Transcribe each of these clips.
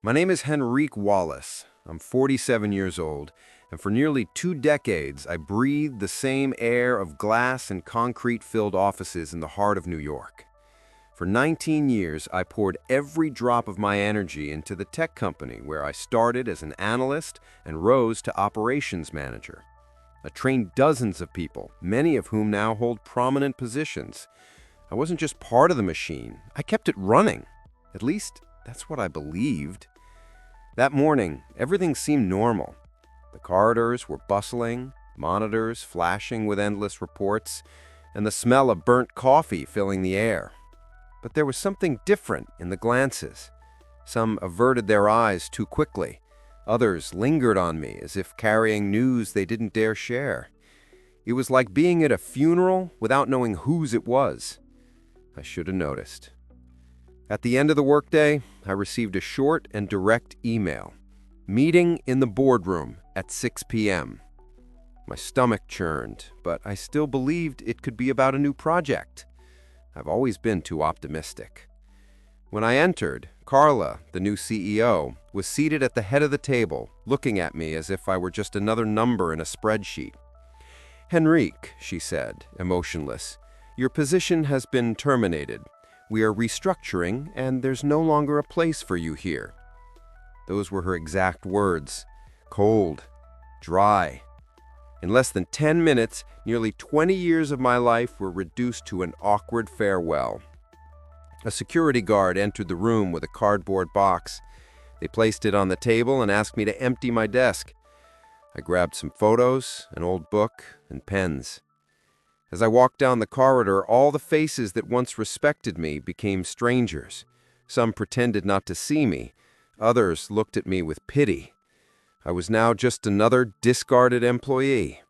My name is Henrique Wallace. I'm 47 years old, and for nearly 2 decades, I breathed the same air of glass and concrete-filled offices in the heart of New York. For 19 years, I poured every drop of my energy into the tech company where I started as an analyst and rose to operations manager. I trained dozens of people, many of whom now hold prominent positions. I wasn't just part of the machine, I kept it running. At least, that's what I believed. That morning, everything seemed normal. The corridors were bustling, monitors flashing with endless reports, and the smell of burnt coffee filling the air. But there was something different in the glances. Some averted their eyes too quickly. Others lingered on me as if carrying news they didn't dare share. It was like being at a funeral without knowing whose it was. I should have noticed. At the end of the workday, I received a short and direct email. Meeting in the boardroom at 6 p.m. My stomach churned, but I still believed it could be about a new project. I've always been too optimistic. When I entered, Carla, the new CEO, was seated at the head of the table, looking at me as if I were just another number in a spreadsheet. "Henrique," she said, emotionless, "your position has been terminated. We are restructuring, and there's no longer a place for you here." Those were her exact words. Cold, dry. In less than 10 minutes, nearly 20 years of my life were reduced to an awkward farewell. A security guard entered the room with a cardboard box. They placed it on the table and asked me to empty my desk. I grabbed some photos, an old book, and pens. As I walked down the corridor, all the faces that once respected me became strangers. Some pretended not to see me. Others looked at me with pity. I was now just another discarded employee.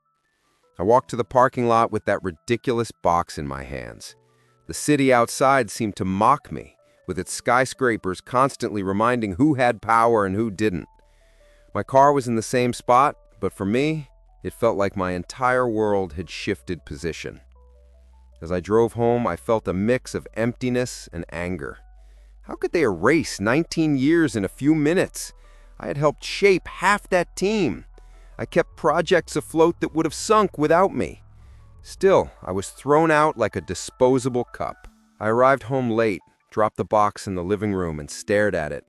I walked to the parking lot with that ridiculous box in my hands. The city outside seemed to mock me, with its skyscrapers constantly reminding who had power and who didn't. My car was in the same spot, but for me, it felt like my entire world had shifted position. As I drove home, I felt a mix of emptiness and anger. How could they erase 19 years in a few minutes? I had helped shape half that team. I kept projects afloat that would have sunk without me. Still, I was thrown out like a disposable cup. I arrived home late, dropped the box in the living room, and stared at it.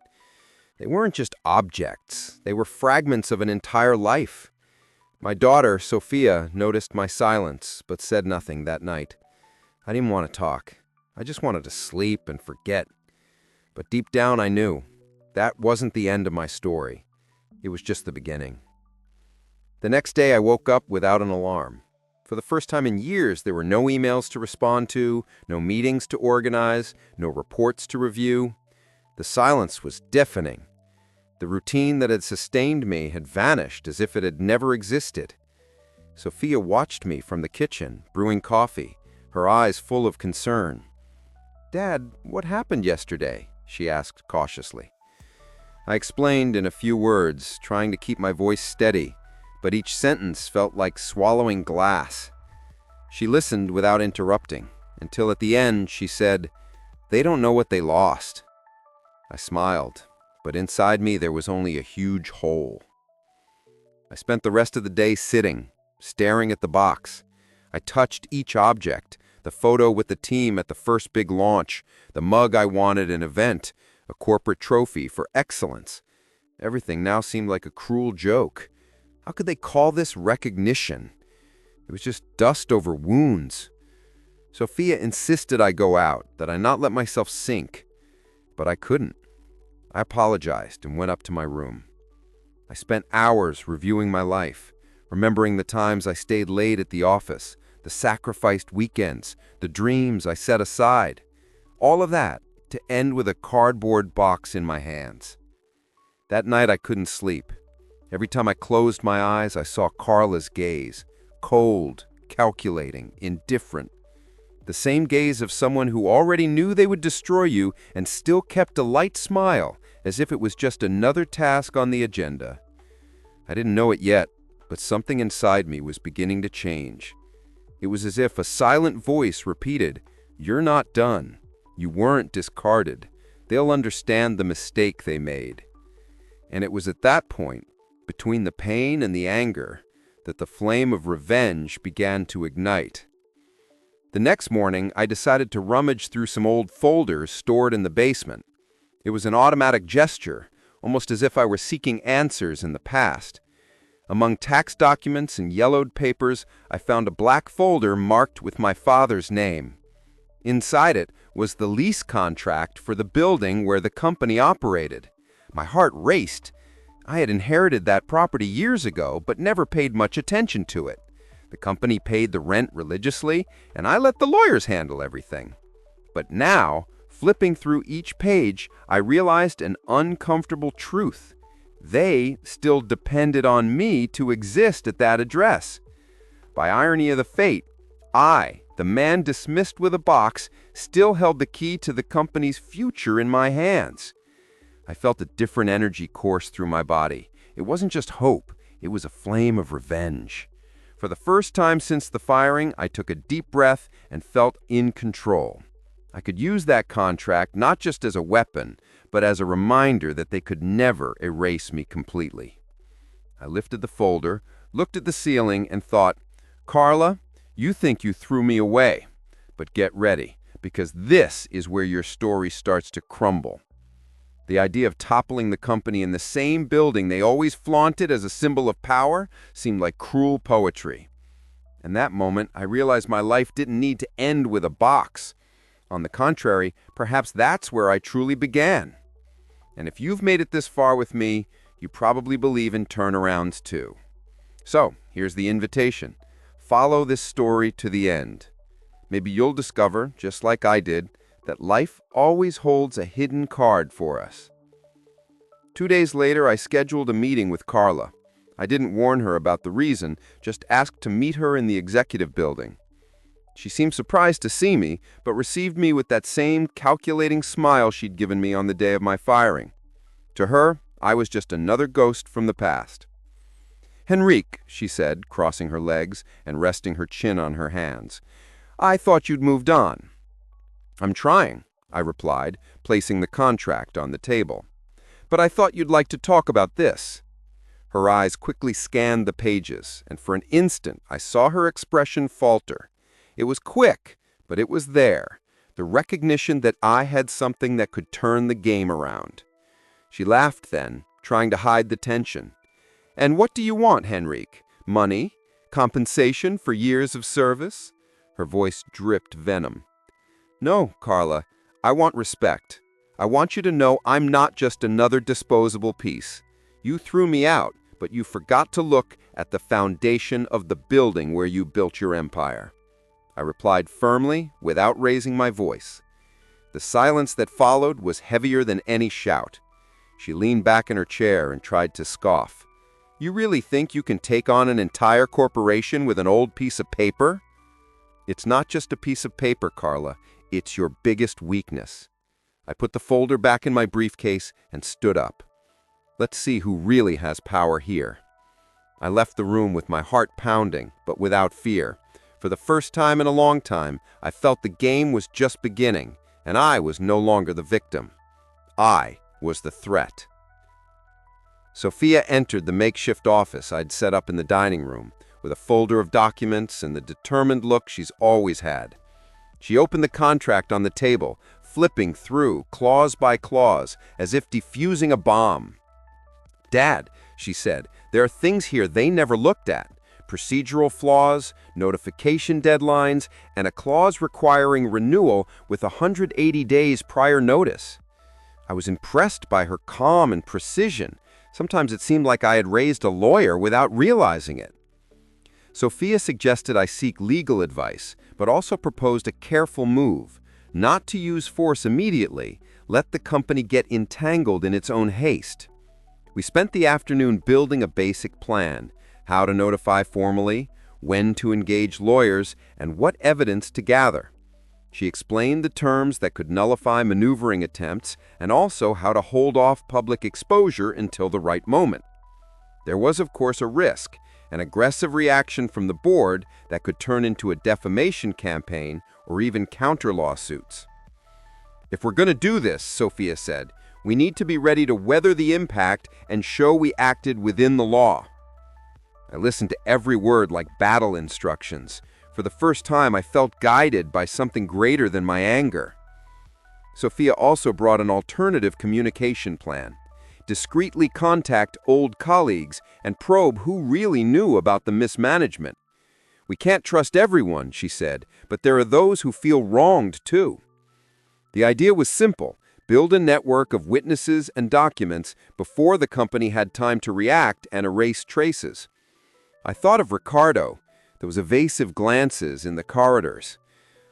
They weren't just objects. They were fragments of an entire life. My daughter, Sophia, noticed my silence, but said nothing that night. I didn't want to talk. I just wanted to sleep and forget. But deep down I knew that wasn't the end of my story. It was just the beginning. The next day I woke up without an alarm. For the first time in years, there were no emails to respond to, no meetings to organize, no reports to review. The silence was deafening. The routine that had sustained me had vanished as if it had never existed. Sophia watched me from the kitchen, brewing coffee, her eyes full of concern. "Dad, what happened yesterday?" she asked cautiously. I explained in a few words, trying to keep my voice steady, but each sentence felt like swallowing glass. She listened without interrupting, until at the end she said, "They don't know what they lost." I smiled, but inside me there was only a huge hole. I spent the rest of the day sitting, staring at the box. I touched each object, the photo with the team at the first big launch, the mug I wanted at an event, a corporate trophy for excellence. Everything now seemed like a cruel joke. How could they call this recognition? It was just dust over wounds. Sophia insisted I go out, that I not let myself sink, but I couldn't. I apologized and went up to my room. I spent hours reviewing my life, remembering the times I stayed late at the office, the sacrificed weekends, the dreams I set aside. All of that to end with a cardboard box in my hands. That night I couldn't sleep. Every time I closed my eyes, I saw Carla's gaze, cold, calculating, indifferent. The same gaze of someone who already knew they would destroy you and still kept a light smile, as if it was just another task on the agenda. I didn't know it yet, but something inside me was beginning to change. It was as if a silent voice repeated, "You're not done. You weren't discarded. They'll understand the mistake they made." And it was at that point, between the pain and the anger, that the flame of revenge began to ignite. The next morning, I decided to rummage through some old folders stored in the basement. It was an automatic gesture, almost as if I were seeking answers in the past. Among tax documents and yellowed papers, I found a black folder marked with my father's name. Inside it was the lease contract for the building where the company operated. My heart raced. I had inherited that property years ago, but never paid much attention to it. The company paid the rent religiously, and I let the lawyers handle everything. But now, flipping through each page, I realized an uncomfortable truth. They still depended on me to exist at that address. By irony of the fate, I, the man dismissed with a box, still held the key to the company's future in my hands. I felt a different energy course through my body. It wasn't just hope, it was a flame of revenge. For the first time since the firing, I took a deep breath and felt in control. I could use that contract not just as a weapon, but as a reminder that they could never erase me completely. I lifted the folder, looked at the ceiling, and thought, Carla, you think you threw me away, but get ready, because this is where your story starts to crumble. The idea of toppling the company in the same building they always flaunted as a symbol of power seemed like cruel poetry. In that moment, I realized my life didn't need to end with a box. On the contrary, perhaps that's where I truly began. And if you've made it this far with me, you probably believe in turnarounds too. So, here's the invitation. Follow this story to the end. Maybe you'll discover, just like I did, that life always holds a hidden card for us. 2 days later, I scheduled a meeting with Carla. I didn't warn her about the reason, just asked to meet her in the executive building. She seemed surprised to see me, but received me with that same calculating smile she'd given me on the day of my firing. To her, I was just another ghost from the past. Henrique, she said, crossing her legs and resting her chin on her hands, I thought you'd moved on. I'm trying, I replied, placing the contract on the table. But I thought you'd like to talk about this. Her eyes quickly scanned the pages, and for an instant I saw her expression falter. It was quick, but it was there, the recognition that I had something that could turn the game around. She laughed then, trying to hide the tension. And what do you want, Henrique? Money? Compensation for years of service? Her voice dripped venom. No, Carla, I want respect. I want you to know I'm not just another disposable piece. You threw me out, but you forgot to look at the foundation of the building where you built your empire. I replied firmly, without raising my voice. The silence that followed was heavier than any shout. She leaned back in her chair and tried to scoff. You really think you can take on an entire corporation with an old piece of paper? It's not just a piece of paper, Carla. It's your biggest weakness. I put the folder back in my briefcase and stood up. Let's see who really has power here. I left the room with my heart pounding, but without fear. For the first time in a long time, I felt the game was just beginning, and I was no longer the victim. I was the threat. Sophia entered the makeshift office I'd set up in the dining room, with a folder of documents and the determined look she's always had. She opened the contract on the table, flipping through, clause by clause, as if defusing a bomb. Dad, she said, there are things here they never looked at. Procedural flaws, notification deadlines, and a clause requiring renewal with 180 days prior notice. I was impressed by her calm and precision. Sometimes it seemed like I had raised a lawyer without realizing it. Sophia suggested I seek legal advice, but also proposed a careful move, not to use force immediately, let the company get entangled in its own haste. We spent the afternoon building a basic plan, how to notify formally, when to engage lawyers, and what evidence to gather. She explained the terms that could nullify maneuvering attempts and also how to hold off public exposure until the right moment. There was, of course, a risk, an aggressive reaction from the board that could turn into a defamation campaign or even counter lawsuits. If we're going to do this, Sophia said, We need to be ready to weather the impact and show we acted within the law." I listened to every word like battle instructions. For the first time, I felt guided by something greater than my anger. Sophia also brought an alternative communication plan. Discreetly contact old colleagues and probe who really knew about the mismanagement. "We can't trust everyone," she said, "but there are those who feel wronged too." The idea was simple: build a network of witnesses and documents before the company had time to react and erase traces. I thought of Ricardo, those evasive glances in the corridors.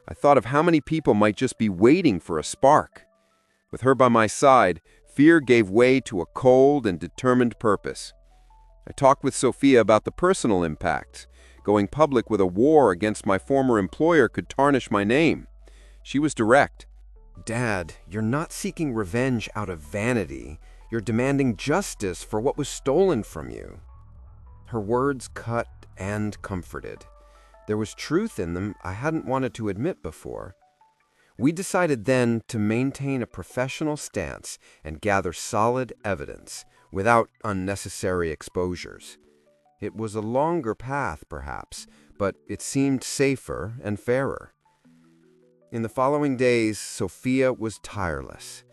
I thought of how many people might just be waiting for a spark. With her by my side, fear gave way to a cold and determined purpose. I talked with Sophia about the personal impacts. Going public with a war against my former employer could tarnish my name. She was direct. "Dad, you're not seeking revenge out of vanity. You're demanding justice for what was stolen from you." Her words cut and comforted. There was truth in them I hadn't wanted to admit before. We decided then to maintain a professional stance and gather solid evidence without unnecessary exposures. It was a longer path, perhaps, but it seemed safer and fairer. In the following days, Sophia was tireless.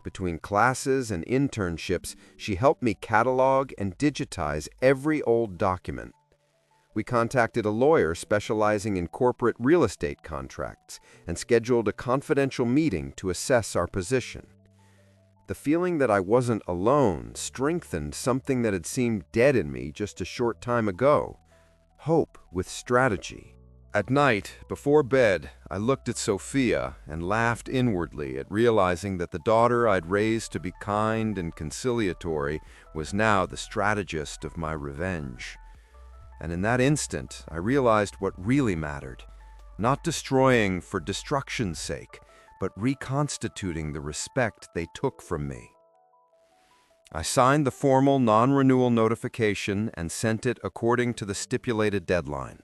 Between classes and internships, she helped me catalog and digitize every old document. We contacted a lawyer specializing in corporate real estate contracts and scheduled a confidential meeting to assess our position. The feeling that I wasn't alone strengthened something that had seemed dead in me just a short time ago: hope with strategy. At night, before bed, I looked at Sophia and laughed inwardly at realizing that the daughter I'd raised to be kind and conciliatory was now the strategist of my revenge. And in that instant, I realized what really mattered: not destroying for destruction's sake, but reconstituting the respect they took from me. I signed the formal non-renewal notification and sent it according to the stipulated deadline.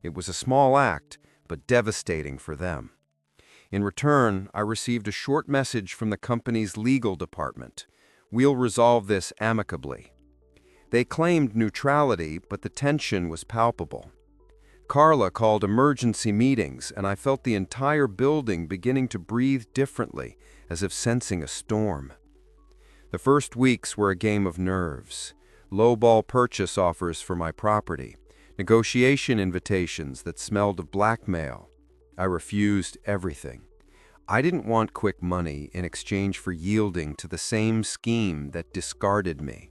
It was a small act, but devastating for them. In return, I received a short message from the company's legal department. "We'll resolve this amicably." They claimed neutrality, but the tension was palpable. Carla called emergency meetings, and I felt the entire building beginning to breathe differently, as if sensing a storm. The first weeks were a game of nerves. Lowball purchase offers for my property, negotiation invitations that smelled of blackmail. I refused everything. I didn't want quick money in exchange for yielding to the same scheme that discarded me.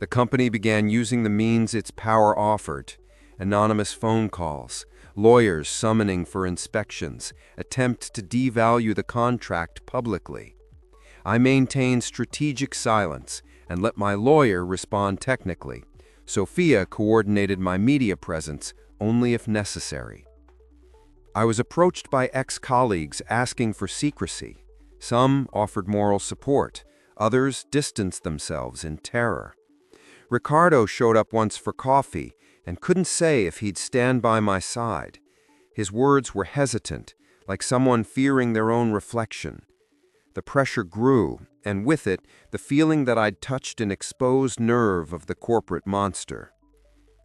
The company began using the means its power offered: anonymous phone calls, lawyers summoning for inspections, attempts to devalue the contract publicly. I maintained strategic silence and let my lawyer respond technically. Sophia coordinated my media presence only if necessary. I was approached by ex-colleagues asking for secrecy. Some offered moral support, others distanced themselves in terror. Ricardo showed up once for coffee and couldn't say if he'd stand by my side. His words were hesitant, like someone fearing their own reflection. The pressure grew, and with it, the feeling that I'd touched an exposed nerve of the corporate monster.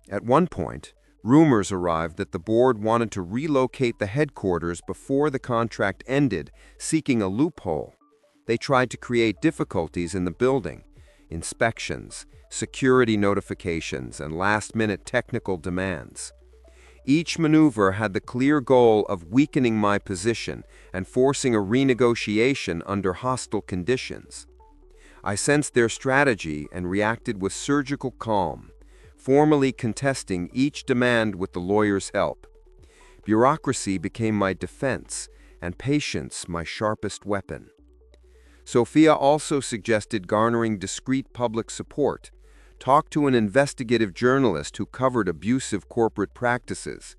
At one point, rumors arrived that the board wanted to relocate the headquarters before the contract ended, seeking a loophole. They tried to create difficulties in the building: inspections, security notifications, and last-minute technical demands. Each maneuver had the clear goal of weakening my position and forcing a renegotiation under hostile conditions. I sensed their strategy and reacted with surgical calm, formally contesting each demand with the lawyer's help. Bureaucracy became my defense, and patience my sharpest weapon. Sophia also suggested garnering discreet public support. Talk to an investigative journalist who covered abusive corporate practices.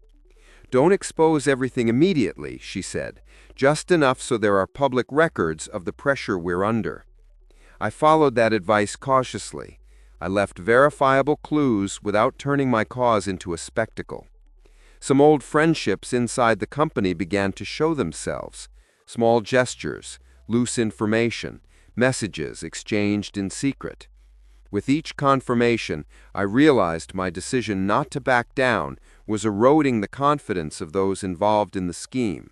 "Don't expose everything immediately," she said, "just enough so there are public records of the pressure we're under." I followed that advice cautiously. I left verifiable clues without turning my cause into a spectacle. Some old friendships inside the company began to show themselves: small gestures, loose information, messages exchanged in secret. With each confirmation, I realized my decision not to back down was eroding the confidence of those involved in the scheme.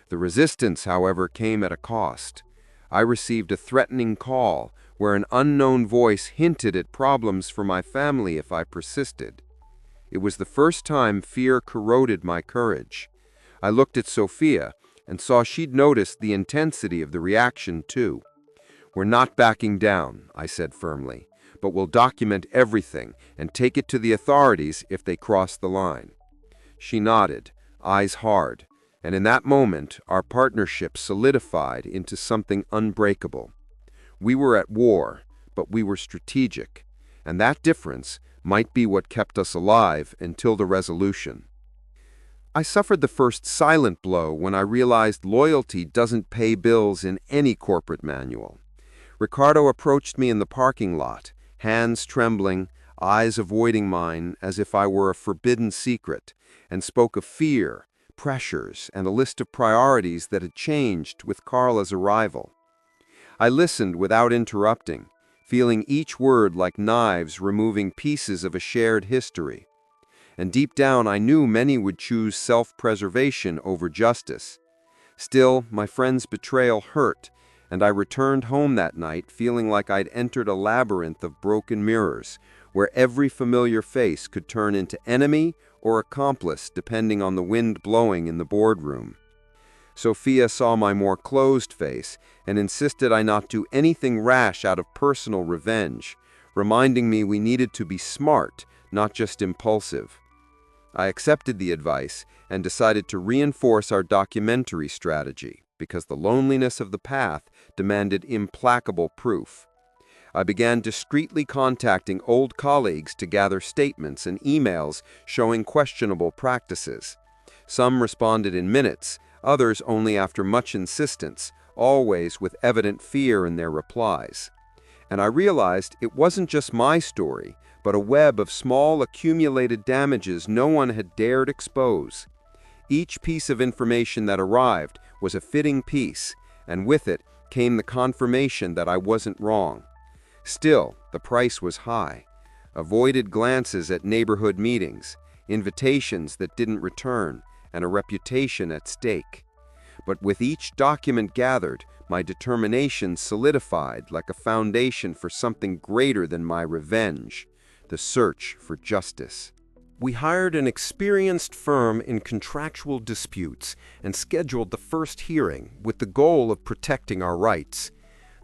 The resistance, however, came at a cost. I received a threatening call where an unknown voice hinted at problems for my family if I persisted. It was the first time fear corroded my courage. I looked at Sophia and saw she'd noticed the intensity of the reaction too. "We're not backing down," I said firmly, "but we'll document everything and take it to the authorities if they cross the line." She nodded, eyes hard, and in that moment our partnership solidified into something unbreakable. We were at war, but we were strategic, and that difference might be what kept us alive until the resolution. I suffered the first silent blow when I realized loyalty doesn't pay bills in any corporate manual. Ricardo approached me in the parking lot, hands trembling, eyes avoiding mine as if I were a forbidden secret, and spoke of fear, pressures, and a list of priorities that had changed with Carla's arrival. I listened without interrupting, feeling each word like knives removing pieces of a shared history. And deep down I knew many would choose self-preservation over justice. Still, my friend's betrayal hurt, and I returned home that night feeling like I'd entered a labyrinth of broken mirrors, where every familiar face could turn into enemy or accomplice depending on the wind blowing in the boardroom. Sophia saw my more closed face and insisted I not do anything rash out of personal revenge, reminding me we needed to be smart, not just impulsive. I accepted the advice and decided to reinforce our documentary strategy because the loneliness of the path demanded implacable proof. I began discreetly contacting old colleagues to gather statements and emails showing questionable practices. Some responded in minutes, others only after much insistence, always with evident fear in their replies. And I realized it wasn't just my story, but a web of small accumulated damages no one had dared expose. Each piece of information that arrived was a fitting piece, and with it came the confirmation that I wasn't wrong. Still, the price was high. Avoided glances at neighborhood meetings, invitations that didn't return, and a reputation at stake. But with each document gathered, my determination solidified like a foundation for something greater than my revenge, the search for justice. We hired an experienced firm in contractual disputes and scheduled the first hearing with the goal of protecting our rights.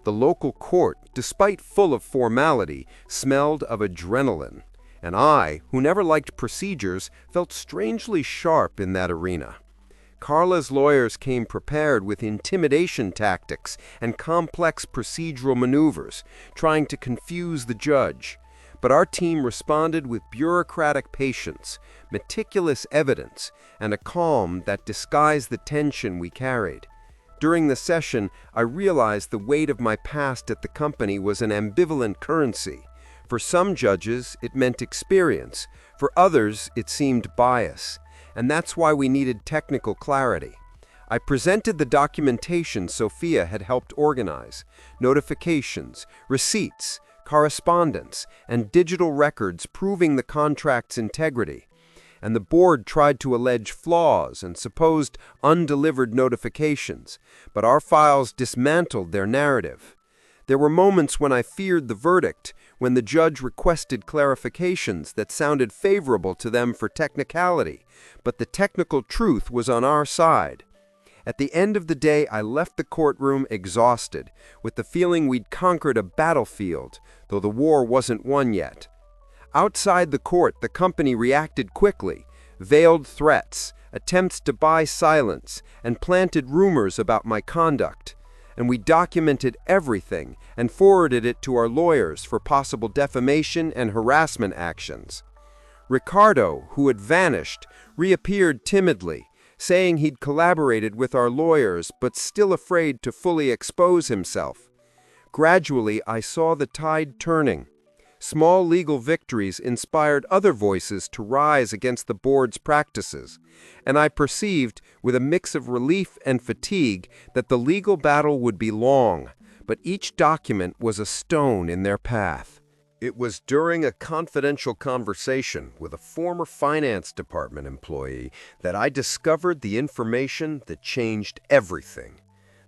The local court, despite full of formality, smelled of adrenaline, and I, who never liked procedures, felt strangely sharp in that arena. Carla's lawyers came prepared with intimidation tactics and complex procedural maneuvers, trying to confuse the judge. But our team responded with bureaucratic patience, meticulous evidence, and a calm that disguised the tension we carried. During the session, I realized the weight of my past at the company was an ambivalent currency. For some judges, it meant experience. For others, it seemed bias. And that's why we needed technical clarity. I presented the documentation Sophia had helped organize, notifications, receipts, correspondence, and digital records proving the contract's integrity. And the board tried to allege flaws and supposed undelivered notifications, but our files dismantled their narrative. There were moments when I feared the verdict, when the judge requested clarifications that sounded favorable to them for technicality, but the technical truth was on our side. At the end of the day, I left the courtroom exhausted, with the feeling we'd conquered a battlefield, though the war wasn't won yet. Outside the court, the company reacted quickly, veiled threats, attempts to buy silence, and planted rumors about my conduct. And we documented everything and forwarded it to our lawyers for possible defamation and harassment actions. Ricardo, who had vanished, reappeared timidly, saying he'd collaborated with our lawyers but still afraid to fully expose himself. Gradually, I saw the tide turning. Small legal victories inspired other voices to rise against the board's practices, and I perceived, with a mix of relief and fatigue, that the legal battle would be long, but each document was a stone in their path. It was during a confidential conversation with a former finance department employee that I discovered the information that changed everything.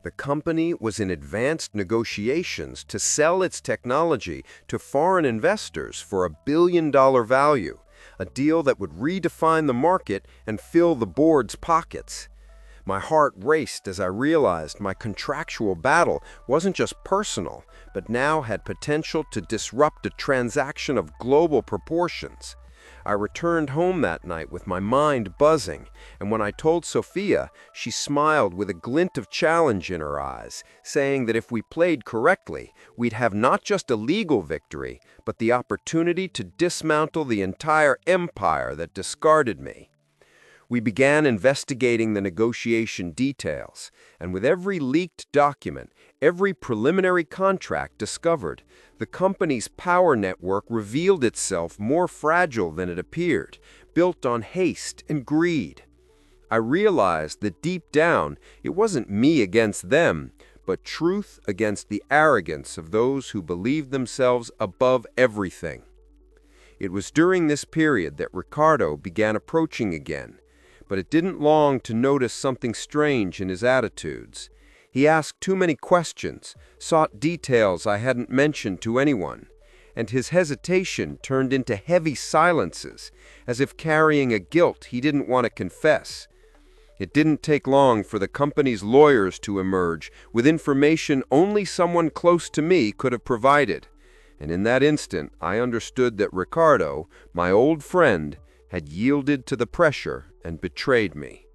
The company was in advanced negotiations to sell its technology to foreign investors for $1 billion value, a deal that would redefine the market and fill the board's pockets. My heart raced as I realized my contractual battle wasn't just personal, but now had potential to disrupt a transaction of global proportions. I returned home that night with my mind buzzing, and when I told Sophia, she smiled with a glint of challenge in her eyes, saying that if we played correctly, we'd have not just a legal victory, but the opportunity to dismantle the entire empire that discarded me. We began investigating the negotiation details, and with every leaked document, every preliminary contract discovered, the company's power network revealed itself more fragile than it appeared, built on haste and greed. I realized that deep down, it wasn't me against them, but truth against the arrogance of those who believed themselves above everything. It was during this period that Ricardo began approaching again, but it didn't long to notice something strange in his attitudes. He asked too many questions, sought details I hadn't mentioned to anyone, and his hesitation turned into heavy silences, as if carrying a guilt he didn't want to confess. It didn't take long for the company's lawyers to emerge with information only someone close to me could have provided, and in that instant I understood that Ricardo, my old friend, had yielded to the pressure and betrayed me.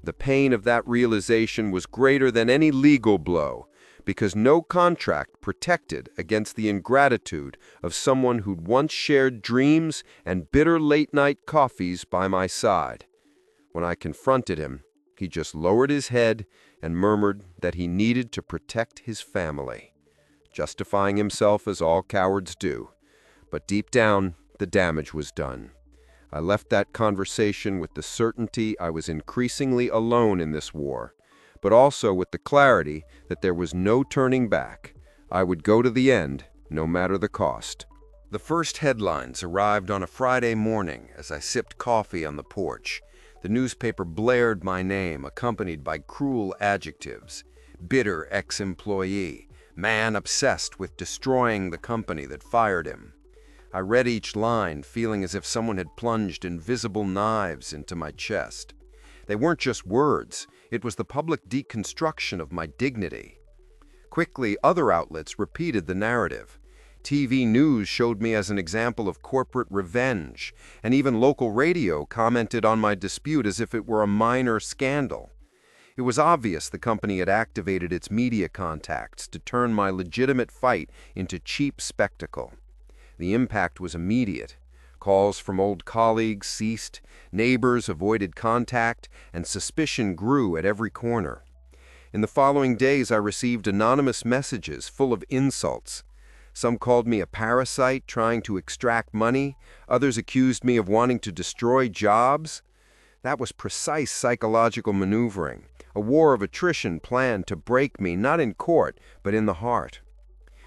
The pain of that realization was greater than any legal blow, because no contract protected against the ingratitude of someone who'd once shared dreams and bitter late-night coffees by my side. When I confronted him, he just lowered his head and murmured that he needed to protect his family, justifying himself as all cowards do. But deep down, the damage was done. I left that conversation with the certainty I was increasingly alone in this war, but also with the clarity that there was no turning back. I would go to the end, no matter the cost. The first headlines arrived on a Friday morning as I sipped coffee on the porch. The newspaper blared my name, accompanied by cruel adjectives. Bitter ex-employee, man obsessed with destroying the company that fired him. I read each line, feeling as if someone had plunged invisible knives into my chest. They weren't just words, it was the public deconstruction of my dignity. Quickly, other outlets repeated the narrative. TV news showed me as an example of corporate revenge, and even local radio commented on my dispute as if it were a minor scandal. It was obvious the company had activated its media contacts to turn my legitimate fight into cheap spectacle. The impact was immediate. Calls from old colleagues ceased, neighbors avoided contact, and suspicion grew at every corner. In the following days, I received anonymous messages full of insults. Some called me a parasite trying to extract money. Others accused me of wanting to destroy jobs. That was precise psychological maneuvering, a war of attrition planned to break me not in court, but in the heart.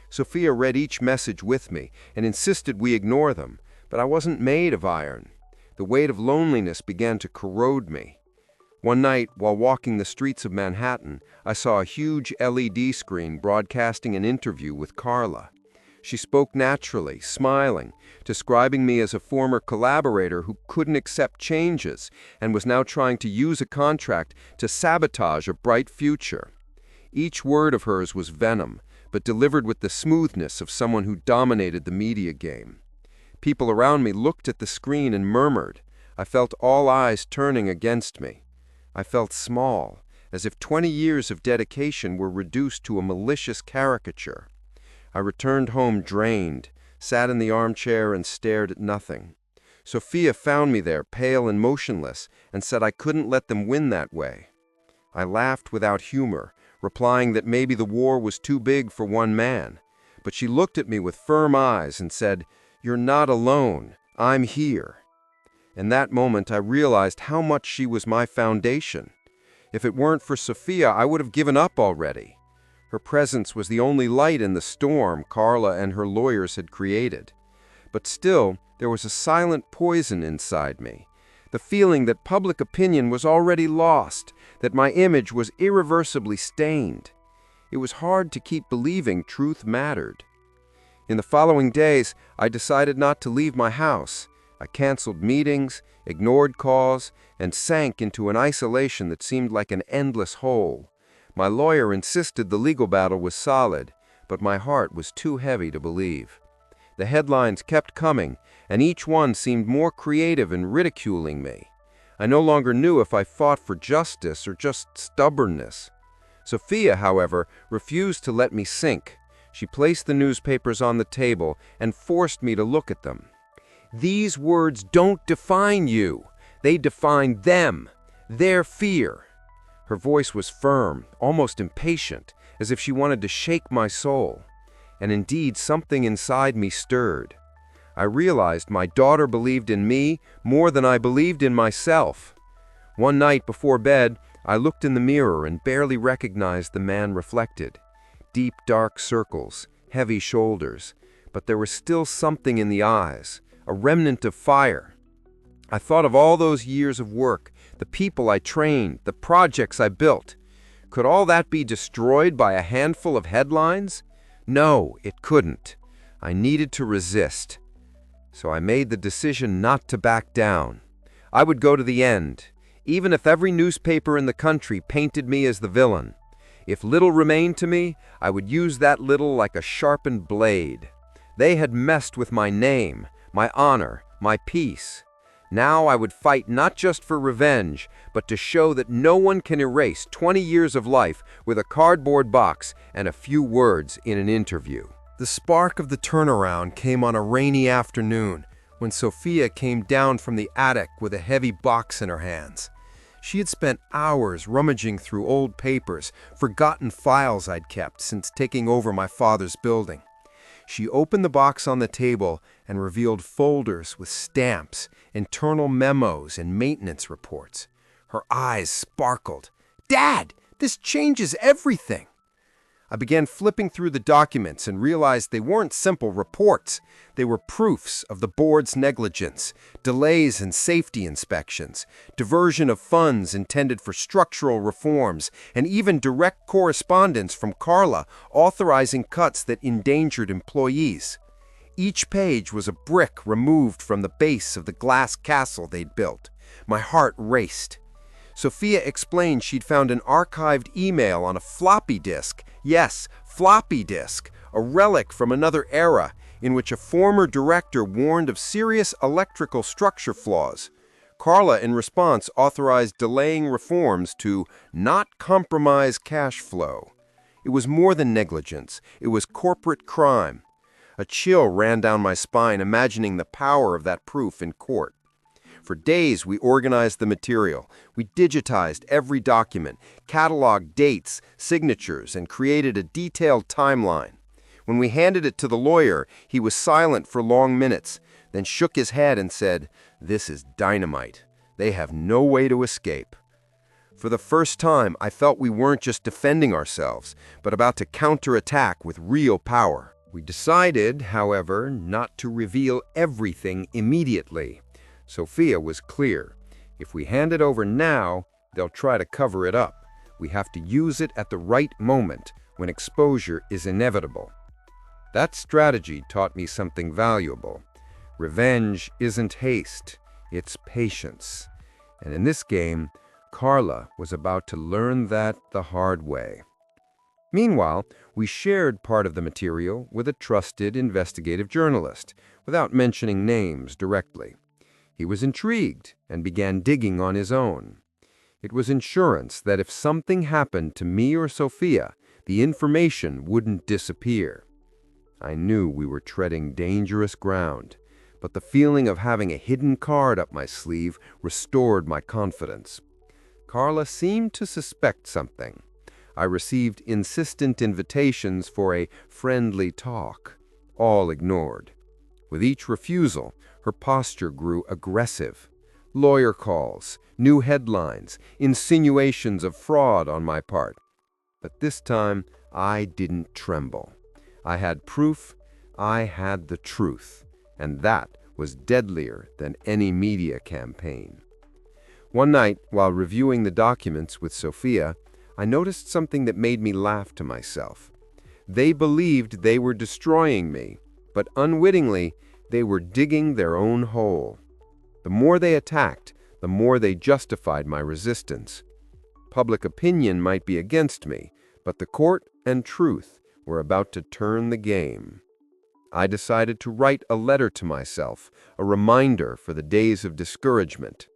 Sophia read each message with me and insisted we ignore them, but I wasn't made of iron. The weight of loneliness began to corrode me. One night, while walking the streets of Manhattan, I saw a huge LED screen broadcasting an interview with Carla. She spoke naturally, smiling, describing me as a former collaborator who couldn't accept changes and was now trying to use a contract to sabotage a bright future. Each word of hers was venom, but delivered with the smoothness of someone who dominated the media game. People around me looked at the screen and murmured. I felt all eyes turning against me. I felt small, as if 20 years of dedication were reduced to a malicious caricature. I returned home drained, sat in the armchair and stared at nothing. Sophia found me there, pale and motionless, and said I couldn't let them win that way. I laughed without humor, replying that maybe the war was too big for one man. But she looked at me with firm eyes and said, "You're not alone. I'm here." In that moment, I realized how much she was my foundation. If it weren't for Sophia, I would have given up already. Her presence was the only light in the storm Carla and her lawyers had created. But still, there was a silent poison inside me. The feeling that public opinion was already lost, that my image was irreversibly stained. It was hard to keep believing truth mattered. In the following days, I decided not to leave my house. I canceled meetings, ignored calls, and sank into an isolation that seemed like an endless hole. My lawyer insisted the legal battle was solid, but my heart was too heavy to believe. The headlines kept coming, and each one seemed more creative in ridiculing me. I no longer knew if I fought for justice or just stubbornness. Sophia, however, refused to let me sink. She placed the newspapers on the table and forced me to look at them. "These words don't define you. They define them, their fear." Her voice was firm, almost impatient, as if she wanted to shake my soul. And indeed, something inside me stirred. I realized my daughter believed in me more than I believed in myself. One night before bed, I looked in the mirror and barely recognized the man reflected. Deep, dark circles, heavy shoulders, but there was still something in the eyes, a remnant of fire. I thought of all those years of work, the people I trained, the projects I built. Could all that be destroyed by a handful of headlines? No, it couldn't. I needed to resist. So I made the decision not to back down. I would go to the end, even if every newspaper in the country painted me as the villain. If little remained to me, I would use that little like a sharpened blade. They had messed with my name, my honor, my peace. Now I would fight not just for revenge, but to show that no one can erase 20 years of life with a cardboard box and a few words in an interview. The spark of the turnaround came on a rainy afternoon when Sophia came down from the attic with a heavy box in her hands. She had spent hours rummaging through old papers, forgotten files I'd kept since taking over my father's building. She opened the box on the table and revealed folders with stamps, internal memos, and maintenance reports. Her eyes sparkled. "Dad, this changes everything!" I began flipping through the documents and realized they weren't simple reports. They were proofs of the board's negligence, delays in safety inspections, diversion of funds intended for structural reforms, and even direct correspondence from Carla authorizing cuts that endangered employees. Each page was a brick removed from the base of the glass castle they'd built. My heart raced. Sophia explained she'd found an archived email on a floppy disk. Yes, floppy disk, a relic from another era, in which a former director warned of serious electrical structure flaws. Carla, in response, authorized delaying reforms to not compromise cash flow. It was more than negligence. It was corporate crime. A chill ran down my spine, imagining the power of that proof in court. For days, we organized the material. We digitized every document, cataloged dates, signatures, and created a detailed timeline. When we handed it to the lawyer, he was silent for long minutes, then shook his head and said, "This is dynamite. They have no way to escape." For the first time, I felt we weren't just defending ourselves, but about to counterattack with real power. We decided, however, not to reveal everything immediately. Sophia was clear. If we hand it over now, they'll try to cover it up. We have to use it at the right moment, when exposure is inevitable. That strategy taught me something valuable. Revenge isn't haste, it's patience. And in this game, Carla was about to learn that the hard way. Meanwhile, we shared part of the material with a trusted investigative journalist, without mentioning names directly. He was intrigued and began digging on his own. It was insurance that if something happened to me or Sophia, the information wouldn't disappear. I knew we were treading dangerous ground, but the feeling of having a hidden card up my sleeve restored my confidence. Carla seemed to suspect something. I received insistent invitations for a friendly talk, all ignored. With each refusal, her posture grew aggressive. Lawyer calls, new headlines, insinuations of fraud on my part. But this time, I didn't tremble. I had proof, I had the truth, and that was deadlier than any media campaign. One night, while reviewing the documents with Sophia, I noticed something that made me laugh to myself. They believed they were destroying me, but unwittingly, they were digging their own hole. The more they attacked, the more they justified my resistance. Public opinion might be against me, but the court and truth were about to turn the game. I decided to write a letter to myself, a reminder for the days of discouragement.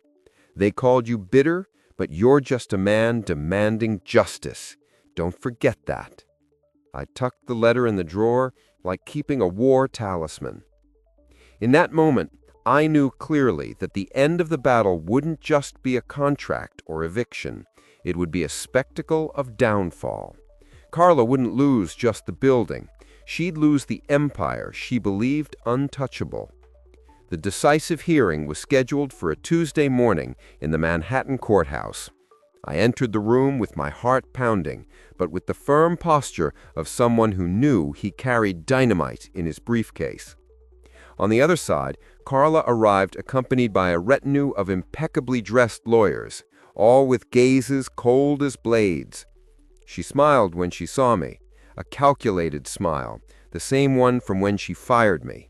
They called you bitter, but you're just a man demanding justice. Don't forget that. I tucked the letter in the drawer like keeping a war talisman. In that moment, I knew clearly that the end of the battle wouldn't just be a contract or eviction. It would be a spectacle of downfall. Carla wouldn't lose just the building. She'd lose the empire she believed untouchable. The decisive hearing was scheduled for a Tuesday morning in the Manhattan courthouse. I entered the room with my heart pounding, but with the firm posture of someone who knew he carried dynamite in his briefcase. On the other side, Carla arrived accompanied by a retinue of impeccably dressed lawyers, all with gazes cold as blades. She smiled when she saw me, a calculated smile, the same one from when she fired me.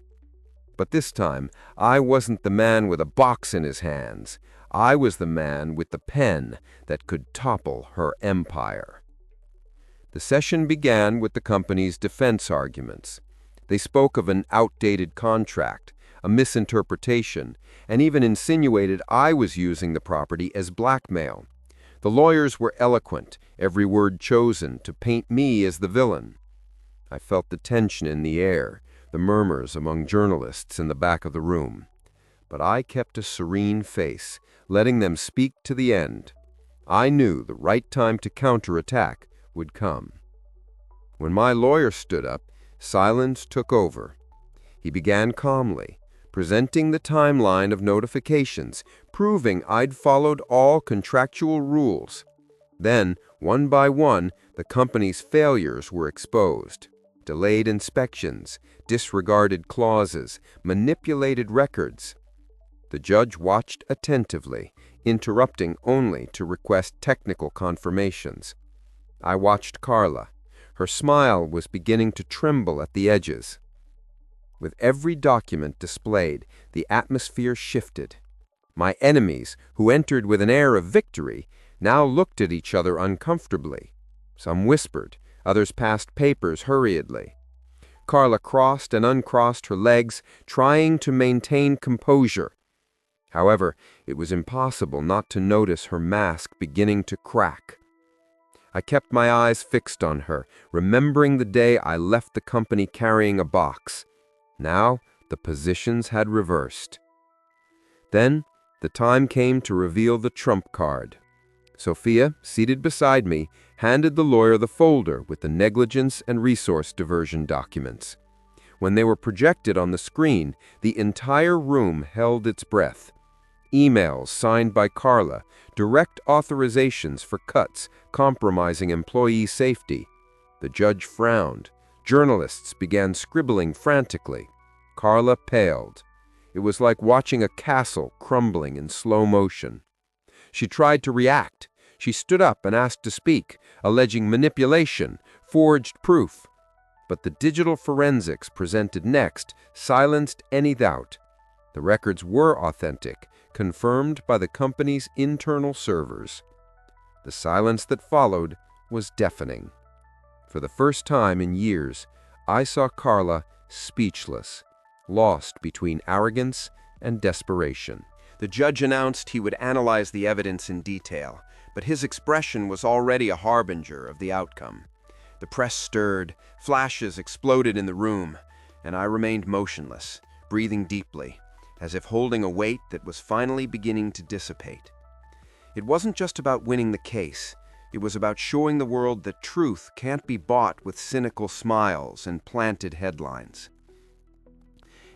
But this time, I wasn't the man with a box in his hands. I was the man with the pen that could topple her empire. The session began with the company's defense arguments. They spoke of an outdated contract, a misinterpretation, and even insinuated I was using the property as blackmail. The lawyers were eloquent, every word chosen to paint me as the villain. I felt the tension in the air, the murmurs among journalists in the back of the room. But I kept a serene face, letting them speak to the end. I knew the right time to counterattack would come. When my lawyer stood up, silence took over. He began calmly, presenting the timeline of notifications, proving I'd followed all contractual rules. Then, one by one, the company's failures were exposed. Delayed inspections, disregarded clauses, manipulated records. The judge watched attentively, interrupting only to request technical confirmations. I watched Carla. Her smile was beginning to tremble at the edges. With every document displayed, the atmosphere shifted. My enemies, who entered with an air of victory, now looked at each other uncomfortably. Some whispered, others passed papers hurriedly. Carla crossed and uncrossed her legs, trying to maintain composure. However, it was impossible not to notice her mask beginning to crack. I kept my eyes fixed on her, remembering the day I left the company carrying a box. Now, the positions had reversed. Then, the time came to reveal the trump card. Sophia, seated beside me, handed the lawyer the folder with the negligence and resource diversion documents. When they were projected on the screen, the entire room held its breath. Emails signed by Carla, direct authorizations for cuts compromising employee safety. The judge frowned. Journalists began scribbling frantically. Carla paled. It was like watching a castle crumbling in slow motion. She tried to react. She stood up and asked to speak, alleging manipulation, forged proof. But the digital forensics presented next silenced any doubt. The records were authentic, confirmed by the company's internal servers. The silence that followed was deafening. For the first time in years, I saw Carla speechless, lost between arrogance and desperation. The judge announced he would analyze the evidence in detail, but his expression was already a harbinger of the outcome. The press stirred, flashes exploded in the room, and I remained motionless, breathing deeply, as if holding a weight that was finally beginning to dissipate. It wasn't just about winning the case. It was about showing the world that truth can't be bought with cynical smiles and planted headlines.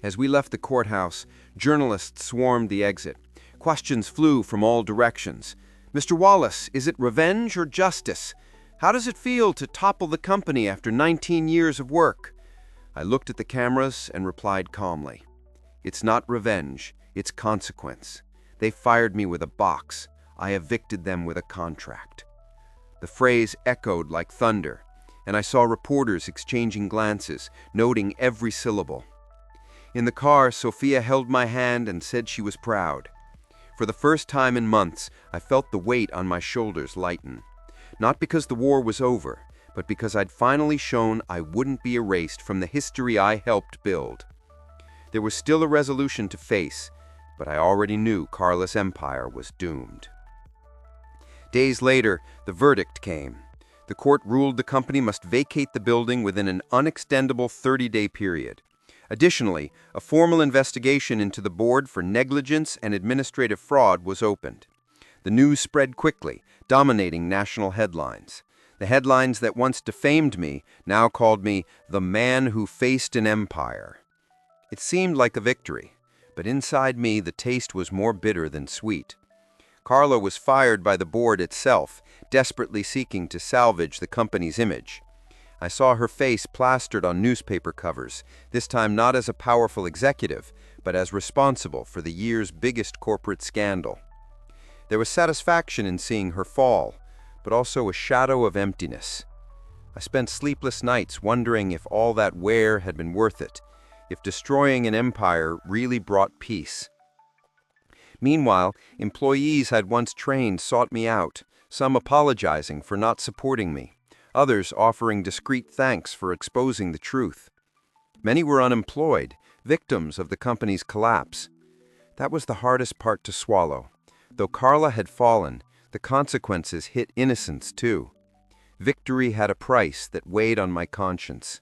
As we left the courthouse, journalists swarmed the exit. Questions flew from all directions. "Mr. Wallace, is it revenge or justice?" How does it feel to topple the company after 19 years of work? I looked at the cameras and replied calmly. It's not revenge, it's consequence. They fired me with a box. I evicted them with a contract. The phrase echoed like thunder, and I saw reporters exchanging glances, noting every syllable. In the car, Sophia held my hand and said she was proud. For the first time in months, I felt the weight on my shoulders lighten. Not because the war was over, but because I'd finally shown I wouldn't be erased from the history I helped build. There was still a resolution to face, but I already knew Carla's empire was doomed. Days later, the verdict came. The court ruled the company must vacate the building within an unextendable 30-day period. Additionally, a formal investigation into the board for negligence and administrative fraud was opened. The news spread quickly, dominating national headlines. The headlines that once defamed me now called me the man who faced an empire. It seemed like a victory, but inside me the taste was more bitter than sweet. Carla was fired by the board itself, desperately seeking to salvage the company's image. I saw her face plastered on newspaper covers, this time not as a powerful executive, but as responsible for the year's biggest corporate scandal. There was satisfaction in seeing her fall, but also a shadow of emptiness. I spent sleepless nights wondering if all that wear had been worth it, if destroying an empire really brought peace. Meanwhile, employees I'd once trained sought me out, some apologizing for not supporting me, others offering discreet thanks for exposing the truth. Many were unemployed, victims of the company's collapse. That was the hardest part to swallow. Though Carla had fallen, the consequences hit innocents too. Victory had a price that weighed on my conscience.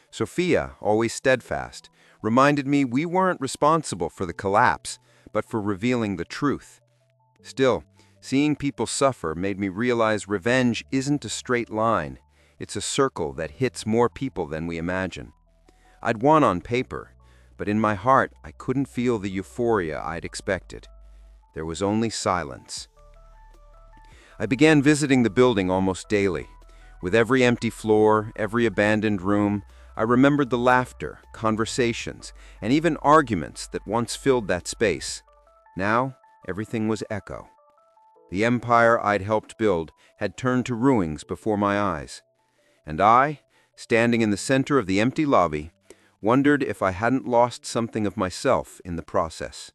Sophia, always steadfast, reminded me we weren't responsible for the collapse, but for revealing the truth. Still, seeing people suffer made me realize revenge isn't a straight line. It's a circle that hits more people than we imagine. I'd won on paper, but in my heart I couldn't feel the euphoria I'd expected. There was only silence. I began visiting the building almost daily. With every empty floor, every abandoned room, I remembered the laughter, conversations, and even arguments that once filled that space. Now, everything was echo. The empire I'd helped build had turned to ruins before my eyes. And I, standing in the center of the empty lobby, wondered if I hadn't lost something of myself in the process.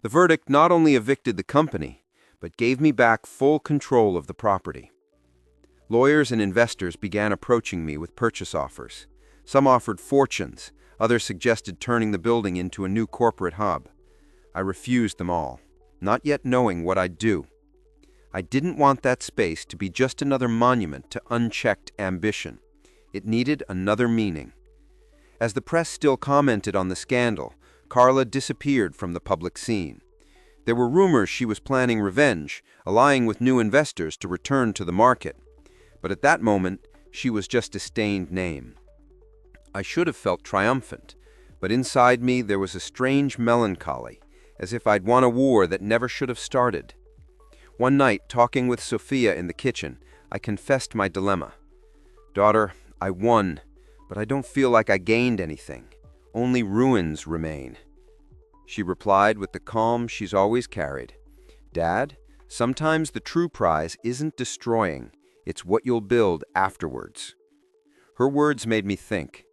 The verdict not only evicted the company, but gave me back full control of the property. Lawyers and investors began approaching me with purchase offers. Some offered fortunes, others suggested turning the building into a new corporate hub. I refused them all, not yet knowing what I'd do. I didn't want that space to be just another monument to unchecked ambition. It needed another meaning. As the press still commented on the scandal, Carla disappeared from the public scene. There were rumors she was planning revenge, allying with new investors to return to the market. But at that moment, she was just a stained name. I should have felt triumphant, but inside me there was a strange melancholy, as if I'd won a war that never should have started. One night, talking with Sophia in the kitchen, I confessed my dilemma. "Daughter, I won, but I don't feel like I gained anything. Only ruins remain." She replied with the calm she's always carried. "Dad, sometimes the true prize isn't destroying, it's what you'll build afterwards." Her words made me think.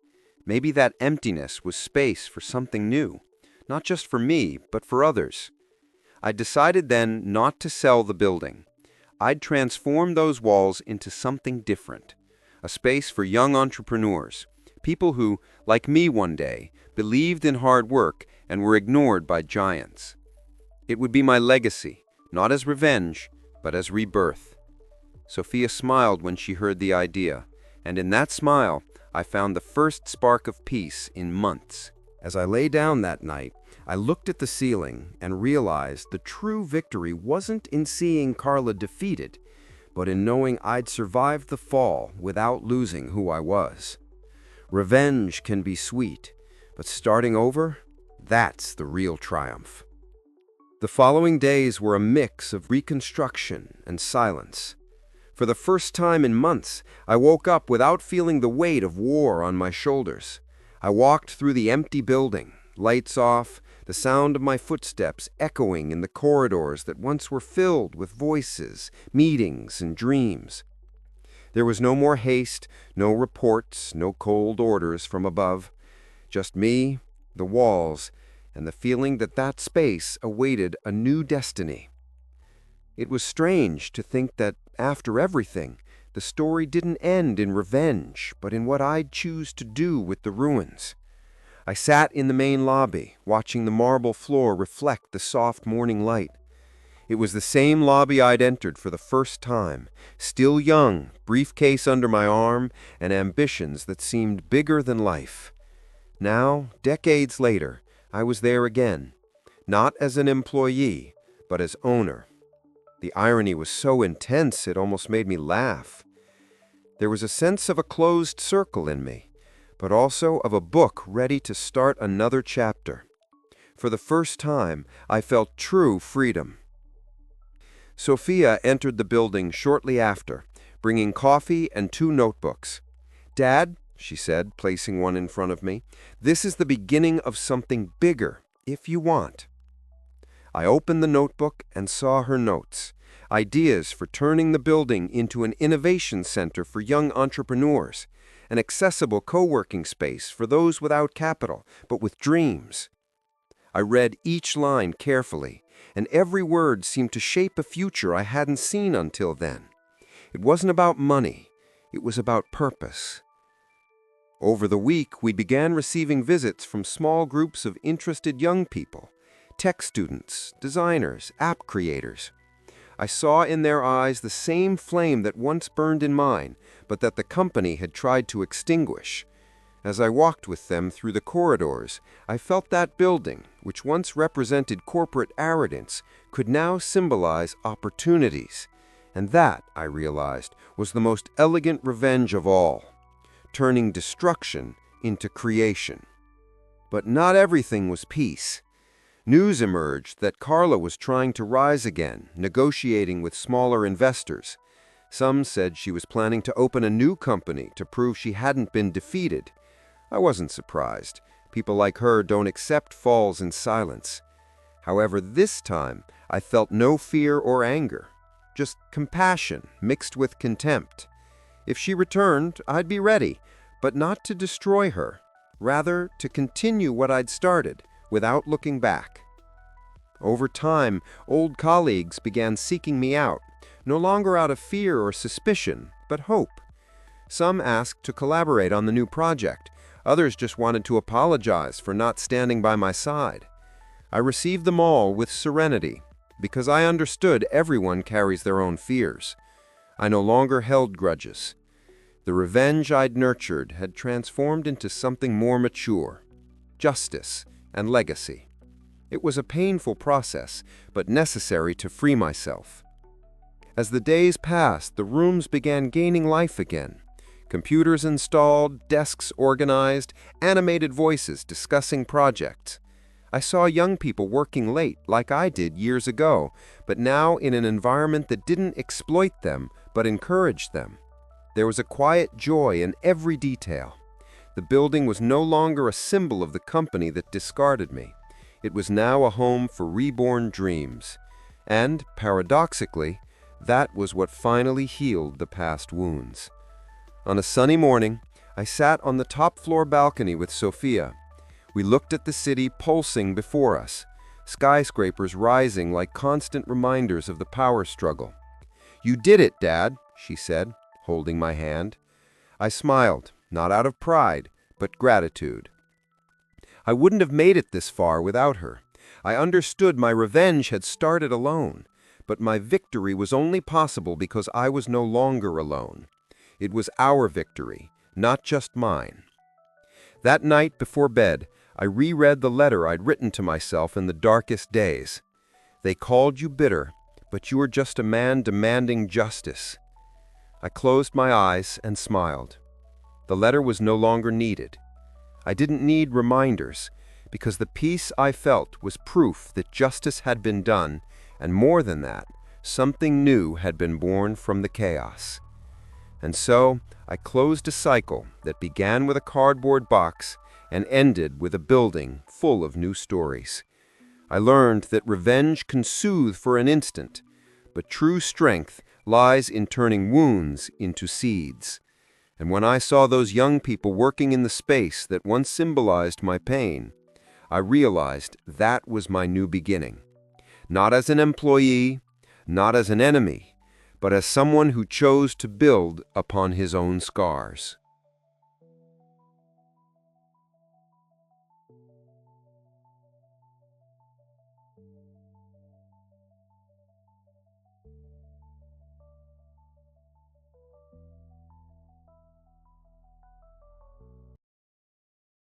Maybe that emptiness was space for something new, not just for me, but for others. I decided then not to sell the building. I'd transform those walls into something different, a space for young entrepreneurs, people who, like me one day, believed in hard work and were ignored by giants. It would be my legacy, not as revenge, but as rebirth. Sophia smiled when she heard the idea, and in that smile, I found the first spark of peace in months. As I lay down that night, I looked at the ceiling and realized the true victory wasn't in seeing Carla defeated, but in knowing I'd survived the fall without losing who I was. Revenge can be sweet, but starting over, that's the real triumph. The following days were a mix of reconstruction and silence. For the first time in months, I woke up without feeling the weight of war on my shoulders. I walked through the empty building, lights off, the sound of my footsteps echoing in the corridors that once were filled with voices, meetings, and dreams. There was no more haste, no reports, no cold orders from above. Just me, the walls, and the feeling that that space awaited a new destiny. It was strange to think that, after everything, the story didn't end in revenge, but in what I'd choose to do with the ruins. I sat in the main lobby, watching the marble floor reflect the soft morning light. It was the same lobby I'd entered for the first time, still young, briefcase under my arm, and ambitions that seemed bigger than life. Now, decades later, I was there again, not as an employee, but as owner. The irony was so intense it almost made me laugh. There was a sense of a closed circle in me, but also of a book ready to start another chapter. For the first time, I felt true freedom. Sophia entered the building shortly after, bringing coffee and 2 notebooks. "Dad," she said, placing one in front of me, "this is the beginning of something bigger, if you want." I opened the notebook and saw her notes, ideas for turning the building into an innovation center for young entrepreneurs, an accessible co-working space for those without capital, but with dreams. I read each line carefully, and every word seemed to shape a future I hadn't seen until then. It wasn't about money, it was about purpose. Over the week, we began receiving visits from small groups of interested young people, tech students, designers, app creators. I saw in their eyes the same flame that once burned in mine, but that the company had tried to extinguish. As I walked with them through the corridors, I felt that building, which once represented corporate arrogance, could now symbolize opportunities. And that, I realized, was the most elegant revenge of all, turning destruction into creation. But not everything was peace. News emerged that Carla was trying to rise again, negotiating with smaller investors. Some said she was planning to open a new company to prove she hadn't been defeated. I wasn't surprised. People like her don't accept falls in silence. However, this time, I felt no fear or anger, just compassion mixed with contempt. If she returned, I'd be ready, but not to destroy her, rather to continue what I'd started, without looking back. Over time, old colleagues began seeking me out, no longer out of fear or suspicion, but hope. Some asked to collaborate on the new project. Others just wanted to apologize for not standing by my side. I received them all with serenity, because I understood everyone carries their own fears. I no longer held grudges. The revenge I'd nurtured had transformed into something more mature, justice and legacy. It was a painful process, but necessary to free myself. As the days passed, the rooms began gaining life again. Computers installed, desks organized, animated voices discussing projects. I saw young people working late, like I did years ago, but now in an environment that didn't exploit them, but encouraged them. There was a quiet joy in every detail. The building was no longer a symbol of the company that discarded me. It was now a home for reborn dreams. And, paradoxically, that was what finally healed the past wounds. On a sunny morning, I sat on the top-floor balcony with Sophia. We looked at the city pulsing before us, skyscrapers rising like constant reminders of the power struggle. "You did it, Dad," she said, holding my hand. I smiled, not out of pride, but gratitude. I wouldn't have made it this far without her. I understood my revenge had started alone, but my victory was only possible because I was no longer alone. It was our victory, not just mine. That night before bed, I reread the letter I'd written to myself in the darkest days. They called you bitter, but you were just a man demanding justice. I closed my eyes and smiled. The letter was no longer needed. I didn't need reminders, because the peace I felt was proof that justice had been done, and more than that, something new had been born from the chaos. And so, I closed a cycle that began with a cardboard box and ended with a building full of new stories. I learned that revenge can soothe for an instant, but true strength lies in turning wounds into seeds. And when I saw those young people working in the space that once symbolized my pain, I realized that was my new beginning. Not as an employee, not as an enemy, but as someone who chose to build upon his own scars.